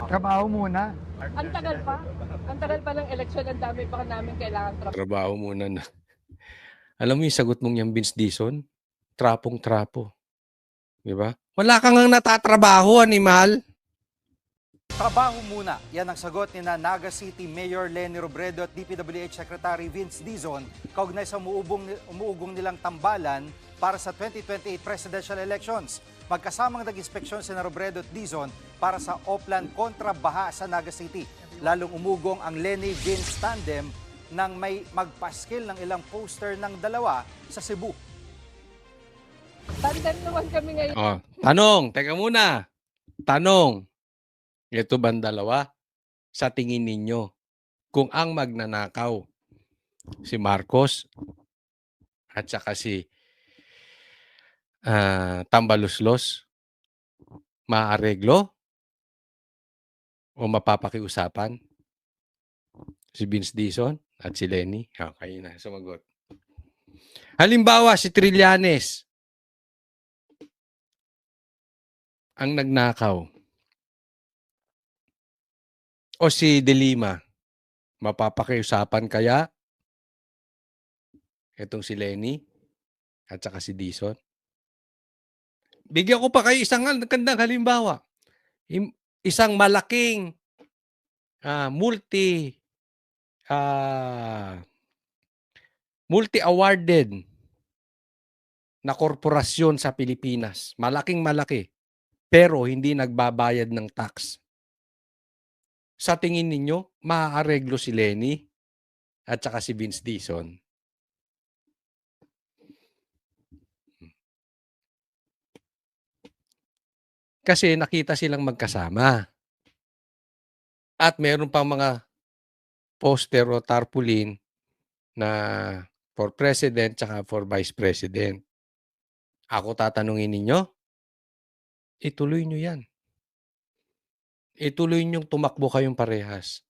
Trabaho muna. Ang tagal pa. Ang tagal pa ng eleksyon. Ang dami pa namin kailangan trabaho. Trabaho muna na. Alam mo yung sagot mong yung Vince Dizon? Trapong-trapo. Di ba? Wala kang ang natatrabaho, animal. Trabaho muna. Yan ang sagot ni Naga City Mayor Leni Robredo at DPWH Secretary Vince Dizon kaugnay sa umuugong nilang tambalan para sa 2028 presidential elections. Magkasamang nag-inspeksyon si Robredo at Dizon para sa Oplan kontra Baha sa Naga City. Lalong umugong ang Leni-Vince tandem nang may magpaskil ng ilang poster ng dalawa sa Cebu. Tandem naman kami ngayon. Oh, tanong, teka muna. Tanong, ito bang dalawa? Sa tingin ninyo, kung ang magnanakaw, si Marcos at saka si Tambaluslos, maareglo o mapapakiusapan? Si Vince Dizon at si Leni? Okay na, sumagot. Halimbawa, si Trillanes ang nagnakaw. O si De Lima, mapapakiusapan kaya itong si Leni at saka si Dizon? Bigyan ko pa kayo isang gandang halimbawa. Isang malaking multi-awarded na korporasyon sa Pilipinas. Malaking malaki. Pero hindi nagbabayad ng tax. Sa tingin ninyo, maaareglo si Leni at saka si Vince Dizon? Kasi nakita silang magkasama. At meron pang mga poster o tarpaulin na for president tsaka for vice president. Ako tatanungin ninyo, ituloy nyo yan. Ituloy nyo tumakbo kayong parehas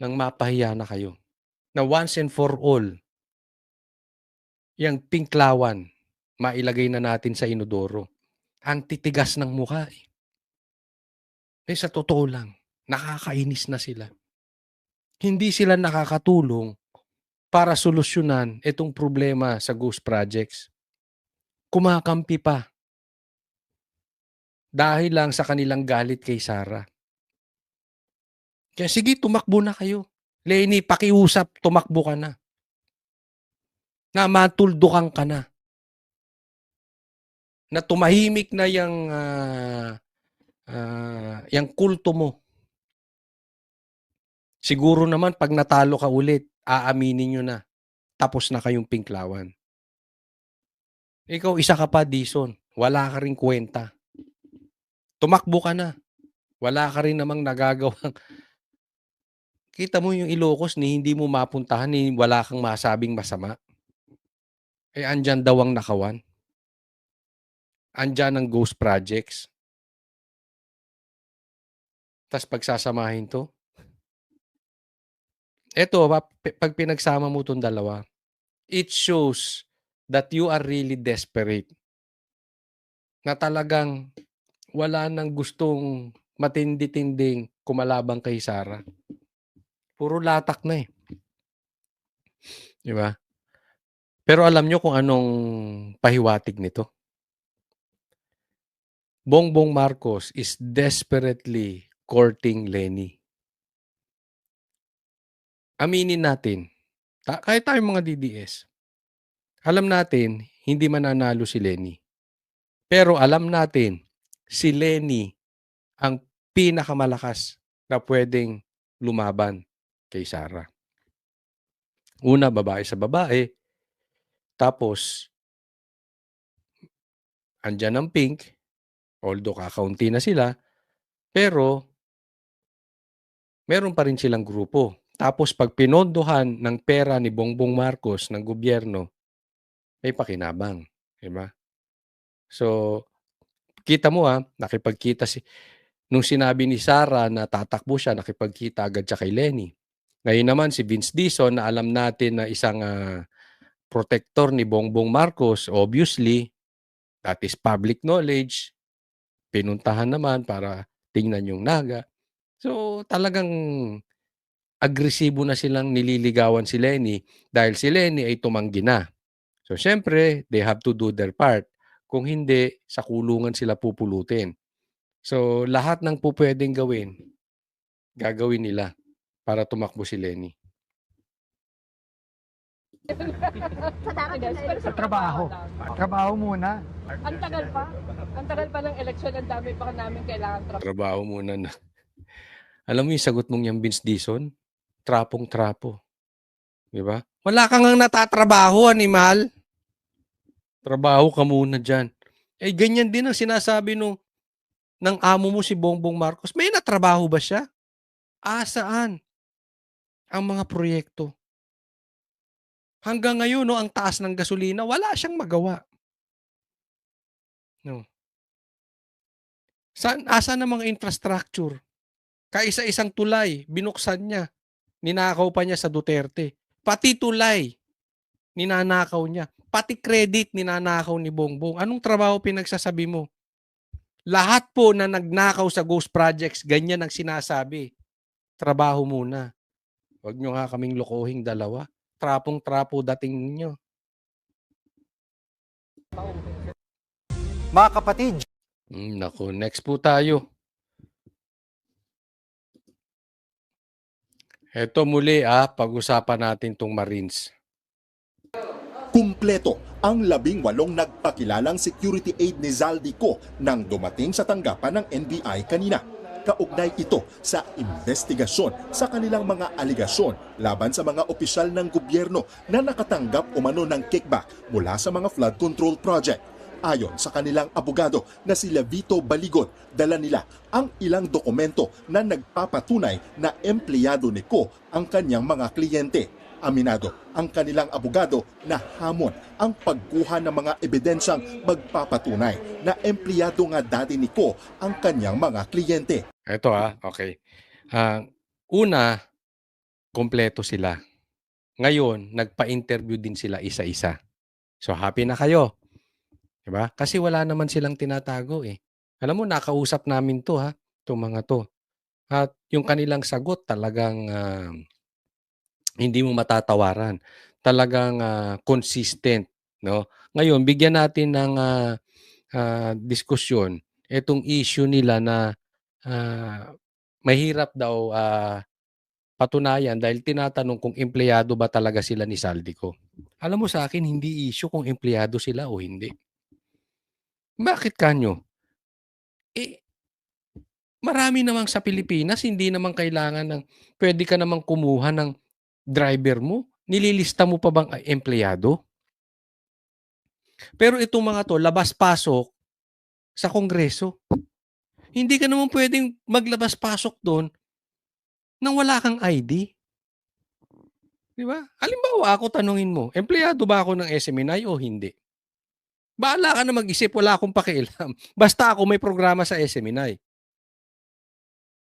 nang mapahiya na kayo. Na once and for all, yung pinklawan, mailagay na natin sa inodoro. Ang titigas ng mukha eh. Sa totoo lang, nakakainis na sila. Hindi sila nakakatulong para solusyonan itong problema sa ghost projects. Kumakampi pa. Dahil lang sa kanilang galit kay Sara. Kaya sige, tumakbo na kayo. Leni, pakiusap, tumakbo ka na. Na matuldukan ka na. Na tumahimik na yung kulto mo. Siguro naman pag natalo ka ulit, aaminin nyo na. Tapos na kayong pinklawan. Ikaw, isa ka pa, Dizon. Wala ka rin kwenta. Tumakbo ka na. Wala ka rin namang nagagawang. Kita mo yung Ilocos ni hindi mo mapuntahan ni wala kang masabing masama. Andyan daw ang nakawan. Andyan ang ghost projects. Tapos pagsasamahin to. Eto, pag pinagsama mo itong dalawa, it shows that you are really desperate. Na talagang wala nang gustong matindi-tinding kumalabang kay Sara. Puro latak na eh. Di ba? Pero alam nyo kung anong pahiwatig nito? Bongbong Marcos is desperately courting Leni. Aminin natin, kahit tayong mga DDS, alam natin, hindi mananalo si Leni. Pero alam natin, si Leni ang pinakamalakas na pwedeng lumaban kay Sara. Una, babae sa babae. Tapos, andyan ang pink. Although kakaunti na sila. Pero, meron pa rin silang grupo. Tapos, pag pinondohan ng pera ni Bongbong Marcos ng gobyerno, may pakinabang. Diba? So, kita mo nakipagkita nung sinabi ni Sara na tatakbo siya, nakipagkita agad siya kay Leni. Ngayon naman si Vince Dizon na alam natin na isang protector ni Bongbong Marcos, obviously, that is public knowledge. Pinuntahan naman para tingnan yung Naga. So, talagang agresibo na silang nililigawan si Lenny dahil si Lenny ay tumanggi na. So, siyempre, they have to do their part. Kung hindi, sa kulungan sila pupulutin. So, lahat ng pupwedeng gawin, gagawin nila para tumakbo si Lenny. Sa trabaho. lang. Trabaho muna. Ang tagal pa. Ang tagal pa ng eleksyon. Ang dami pa namin kailangan trabaho. Trabaho muna na. Alam mo yung sagot mong yung Vince Dizon? Trapong-trapo. Di ba? Wala kang ngang natatrabaho, animal. Trabaho ka muna dyan. Eh, ganyan din ang sinasabi ng amo mo si Bongbong Marcos. May natrabaho ba siya? Saan? Ang mga proyekto. Hanggang ngayon, no, ang taas ng gasolina, wala siyang magawa. No. Asa ng mga infrastructure? Kaisa-isang tulay, binuksan niya. Ninakaw pa niya sa Duterte. Pati tulay, ninanakaw niya. Pati credit, ninanakaw ni Bongbong. Anong trabaho pinagsasabi mo? Lahat po na nagnakaw sa ghost projects, ganyan ang sinasabi. Trabaho muna. Huwag nyo nga kaming lokohing dalawa. Trapong-trapo dating ninyo. Mga kapatid, Naku, next po tayo. Ito muli pag-usapan natin tong Marines. Kumpleto ang 18 nagpakilalang security aid ni Zaldico nang dumating sa tanggapan ng NBI kanina. Kaugnay ito sa investigasyon sa kanilang mga aligasyon laban sa mga opisyal ng gobyerno na nakatanggap umano ng kickback mula sa mga flood control project. Ayon sa kanilang abogado na si Levito Baligon, dala nila ang ilang dokumento na nagpapatunay na empleyado ni Ko ang kanyang mga kliyente. Aminado ang kanilang abogado na hamon ang pagkuha ng mga ebidensyang magpapatunay na empleyado nga dati ni Ko ang kanyang mga kliyente. Ito okay. Una, kompleto sila. Ngayon, nagpa-interview din sila isa-isa. So, happy na kayo. Diba? Kasi wala naman silang tinatago eh. Alam mo, nakausap namin to itong mga to. At yung kanilang sagot talagang hindi mo matatawaran. Talagang consistent. No? Ngayon, bigyan natin ng diskusyon itong issue nila na mahirap daw patunayan dahil tinatanong kung empleyado ba talaga sila ni Zaldico. Alam mo sa akin, hindi issue kung empleyado sila o hindi. Bakit kanyo? Marami namang sa Pilipinas, hindi naman kailangan pwede ka namang kumuha ng driver mo. Nililista mo pa bang empleyado? Pero itong mga to, labas-pasok sa Kongreso. Hindi ka naman pwedeng maglabas-pasok doon nang wala kang ID. Di ba? Halimbawa, ako tanungin mo, empleyado ba ako ng SMNI o hindi? Bahala ka na mag-isip, wala akong pakialam. Basta ako may programa sa SMNI.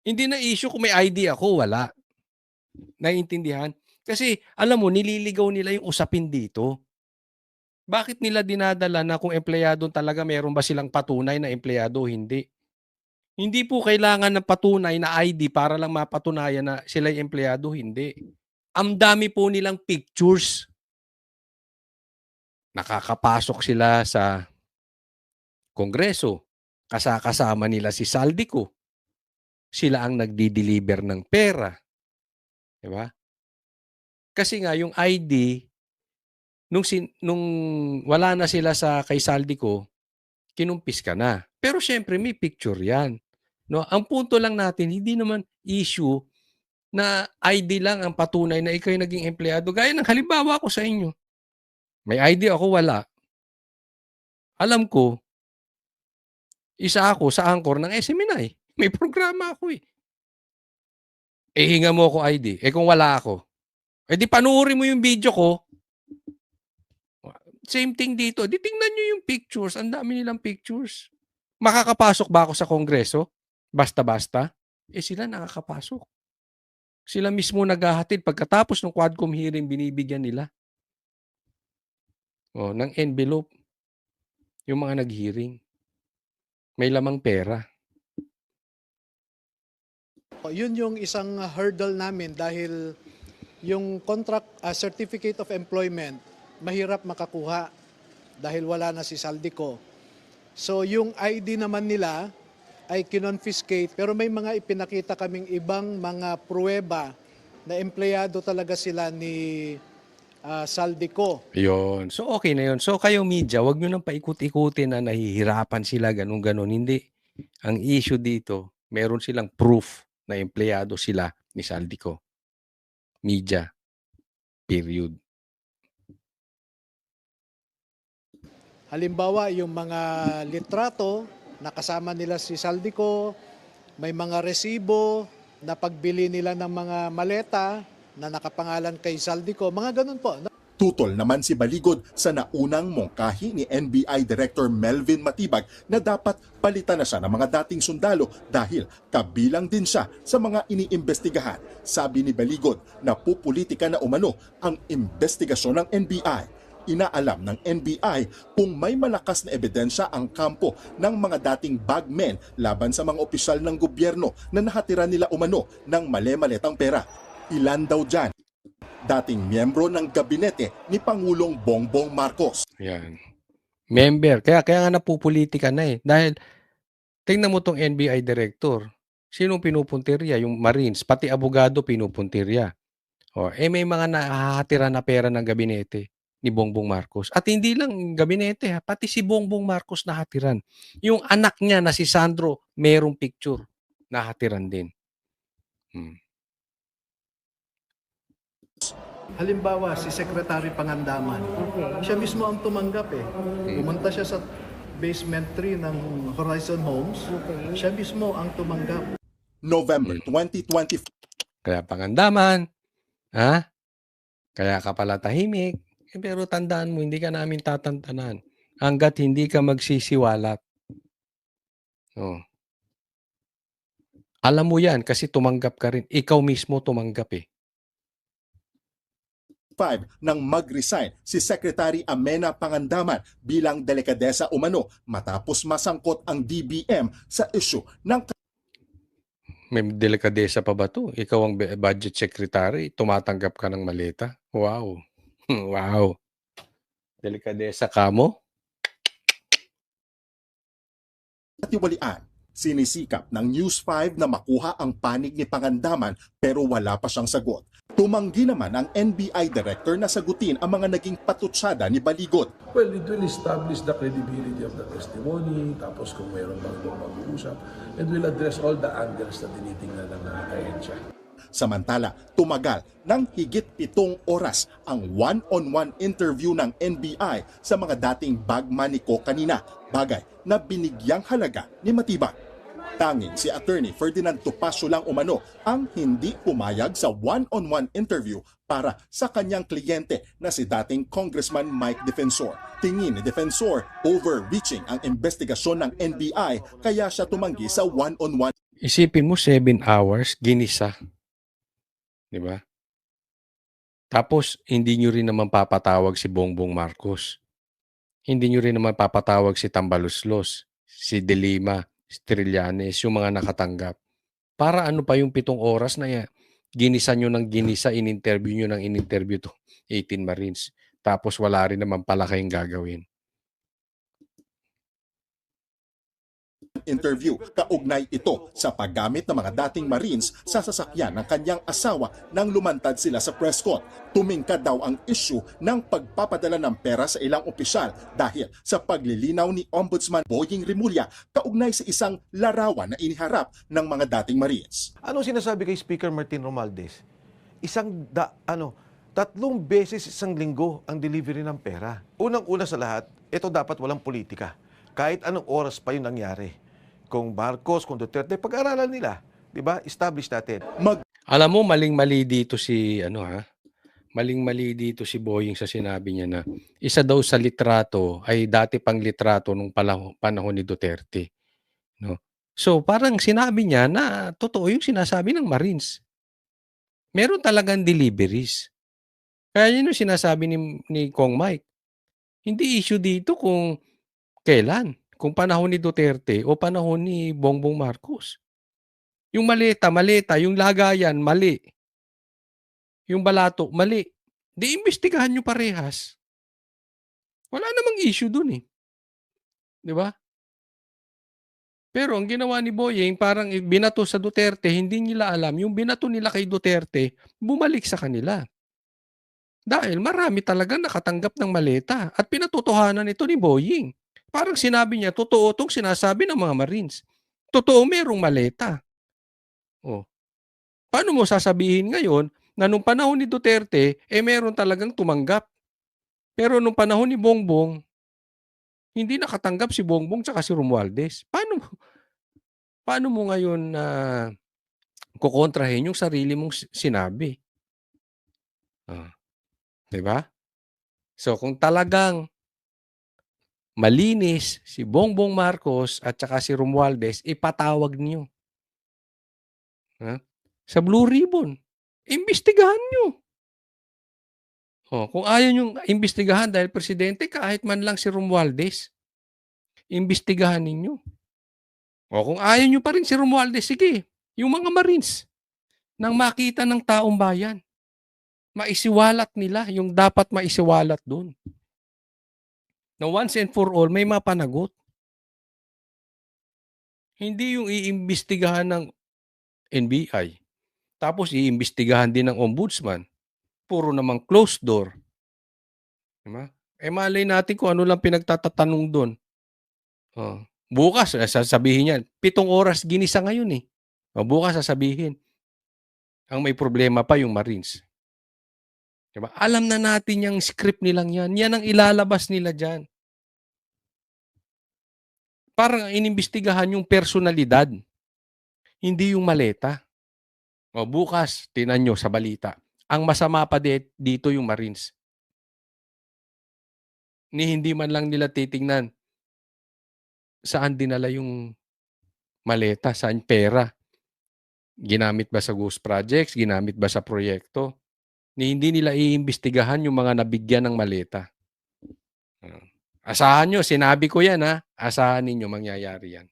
Hindi na issue kung may ID ako, wala. Naiintindihan? Kasi alam mo, nililigaw nila yung usapin dito. Bakit nila dinadala na kung empleyado talaga meron ba silang patunay na empleyado o hindi? Hindi po kailangan ng patunay na ID para lang mapatunayan na sila yung empleyado, hindi. Ang dami po nilang pictures. Nakakapasok sila sa Kongreso. Kasama nila si Zaldico. Sila ang nagdi-deliver ng pera. Diba? Kasi nga yung ID, nung wala na sila sa kay Zaldico, kinumpis ka na. Pero syempre may picture yan. No? Ang punto lang natin, hindi naman issue na ID lang ang patunay na ikaw yung naging empleyado. Gaya ng halimbawa ko sa inyo. May ID ako, wala. Alam ko, isa ako sa anchor ng SMNI. May programa ako eh. Hinga mo ako ID. Kung wala ako, di panuorin mo yung video ko. Same thing dito. Di tingnan nyo yung pictures. Ang dami nilang pictures. Makakapasok ba ako sa Kongreso? Basta-basta? Sila nakakapasok. Sila mismo naghahatid. Pagkatapos ng Quadcom hearing, binibigyan nila. Ng envelope. Yung mga nag-hearing. May lamang pera. Opo, yun yung isang hurdle namin dahil yung contract certificate of employment mahirap makakuha dahil wala na si Saldico. So yung ID naman nila ay kinonfiscate pero may mga ipinakita kaming ibang mga pruweba na empleyado talaga sila ni Saldico. Yun. So, okay na yun. So, kayo media, wag nyo nang paikot-ikutin na nahihirapan sila, ganun-ganun. Hindi. Ang issue dito, meron silang proof na empleyado sila ni Saldico. Media. Period. Halimbawa, yung mga litrato na kasama nila si Saldico, may mga resibo na pagbili nila ng mga maleta na nakapangalan kay Saldico, mga ganun po. Tutol naman si Baligod sa naunang mungkahi ni NBI Director Melvin Matibag na dapat palitan na siya ng mga dating sundalo dahil kabilang din siya sa mga iniimbestigahan. Sabi ni Baligod na pupulitika na umano ang investigasyon ng NBI. Inaalam ng NBI kung may malakas na ebidensya ang kampo ng mga dating bagmen laban sa mga opisyal ng gobyerno na nahatira nila umano ng mali-maletang pera. Ilan daw dyan? Dating miyembro ng gabinete ni Pangulong Bongbong Marcos. Yan. Member. Kaya nga napupulitika na eh. Dahil, tingnan mo tong NBI director. Sinong pinupuntirya? Yung Marines. Pati abogado pinupuntirya. May mga nahahatira na pera ng gabinete ni Bongbong Marcos. At hindi lang gabinete, pati si Bongbong Marcos nahatiran. Yung anak niya na si Sandro, merong picture. Nahatiran din. Halimbawa, si Secretary Pangandaman, siya mismo ang tumanggap eh. Pumunta siya sa basement 3 ng Horizon Homes, siya mismo ang tumanggap. November 2024. Kaya Pangandaman, kaya ka pala tahimik. Pero tandaan mo, hindi ka namin tatantanan hanggat hindi ka magsisiwalat. Alam mo yan kasi tumanggap ka rin. Ikaw mismo tumanggap eh. Nang mag-resign si Secretary Amena Pangandaman bilang delikadesa umano matapos masangkot ang DBM sa issue ng May delikadesa pa ba to? Ikaw ang budget secretary, tumatanggap ka ng maleta? Wow. Wow. Delikadesa ka mo? katiwalian. Sinisikap ng News 5 na makuha ang panig ni Pangandaman pero wala pa siyang sagot. Tumanggi naman ang NBI Director na sagutin ang mga naging patutsada ni Baligod. Well, it will establish the credibility of the testimony, tapos kung mayroon bang ibang mag-uusap, and will address all the angles na tinitingnan ng ahensya. Samantala, tumagal ng higit 7 oras ang one-on-one interview ng NBI sa mga dating bagman ni Ko kanina, bagay na binigyang halaga ni Matibag. Tanging si Attorney Ferdinand Topacio lang umano ang hindi pumayag sa one-on-one interview para sa kanyang kliyente na si dating Congressman Mike Defensor. Tingin ni Defensor, overreaching ang investigasyon ng NBI kaya siya tumanggi sa one-on-one. Isipin mo 7 hours, ginisa. Diba? Tapos, hindi nyo rin naman papatawag si Bongbong Marcos. Hindi nyo rin naman papatawag si Tambaluslos, si De Lima, si Trillanes, yung mga nakatanggap. Para ano pa yung 7 oras na yan? Ginisa nyo ng ginisa, in-interview nyo ng in-interview to 18 Marines. Tapos wala rin naman pala kayong gagawin. Interview, kaugnay ito sa paggamit ng mga dating Marines sa sasakyan ng kanyang asawa nang lumantad sila sa press con. Tumingkad daw ang issue ng pagpapadala ng pera sa ilang opisyal dahil sa paglilinaw ni Ombudsman Boying Rimulya kaugnay sa isang larawan na iniharap ng mga dating Marines. Anong sinasabi kay Speaker Martin Romualdez? 3 beses isang linggo ang delivery ng pera. Unang-una sa lahat, ito dapat walang politika. Kahit anong oras pa yun nangyari. Kung Marcos, kung Duterte, pag-aralan nila. Diba? Establish natin. Alam mo, maling-mali dito si, maling-mali dito si Boying sa sinabi niya na isa daw sa litrato ay dati pang litrato nung panahon ni Duterte. No? So, parang sinabi niya na totoo yung sinasabi ng Marines. Meron talagang deliveries. Kaya yun yung sinasabi ni Kong Mike. Hindi issue dito kung kailan. Kung panahon ni Duterte o panahon ni Bongbong Marcos. Yung maleta, yung lagayan, mali. Yung balato, mali. Di imbestigahan nyo parehas. Wala namang issue dun eh. Di ba? Pero ang ginawa ni Boyeng, parang binato sa Duterte, hindi nila alam, yung binato nila kay Duterte, bumalik sa kanila. Dahil marami talaga nakatanggap ng maleta at pinatotohanan ito ni Boyeng. Parang sinabi niya, totoo itong sinasabi ng mga Marines. Totoo merong maleta. Oh. Paano mo sasabihin ngayon na nung panahon ni Duterte, meron talagang tumanggap. Pero nung panahon ni Bongbong, hindi nakatanggap si Bongbong tsaka si Romualdez. Paano mo ngayon kukontrahin yung sarili mong sinabi? Ah, 'di ba? So kung talagang malinis si Bongbong Marcos at saka si Romualdez, ipatawag niyo. Sa Blue Ribbon. Imbestigahan niyo. Kung ayaw niyong imbestigahan dahil presidente, kahit man lang si Romualdez, imbestigahan ninyo. Kung ayaw niyo pa rin si Romualdez, sige, yung mga Marines, nang makita ng taong bayan, maisiwalat nila yung dapat maisiwalat doon. Na once and for all, may mapanagot. Hindi yung iimbestigahan ng NBI, tapos iimbestigahan din ng Ombudsman. Puro namang closed door. Diba? Malay natin kung ano lang pinagtatatanong doon. Bukas, sasabihin niya, 7 oras ginisa ngayon eh. Bukas sasabihin, ang may problema pa yung Marines. Diba? Alam na natin yung script nilang yan. Yan ang ilalabas nila dyan. Parang inimbestigahan yung personalidad. Hindi yung maleta. Bukas, tinan nyo sa balita. Ang masama pa dito yung Marines. Hindi man lang nila titingnan saan dinala yung maleta, saan pera. Ginamit ba sa ghost projects? Ginamit ba sa proyekto? Hindi nila iimbestigahan yung mga nabigyan ng maleta. Asahan nyo, sinabi ko yan ha. Asahan ninyo mangyayari yan.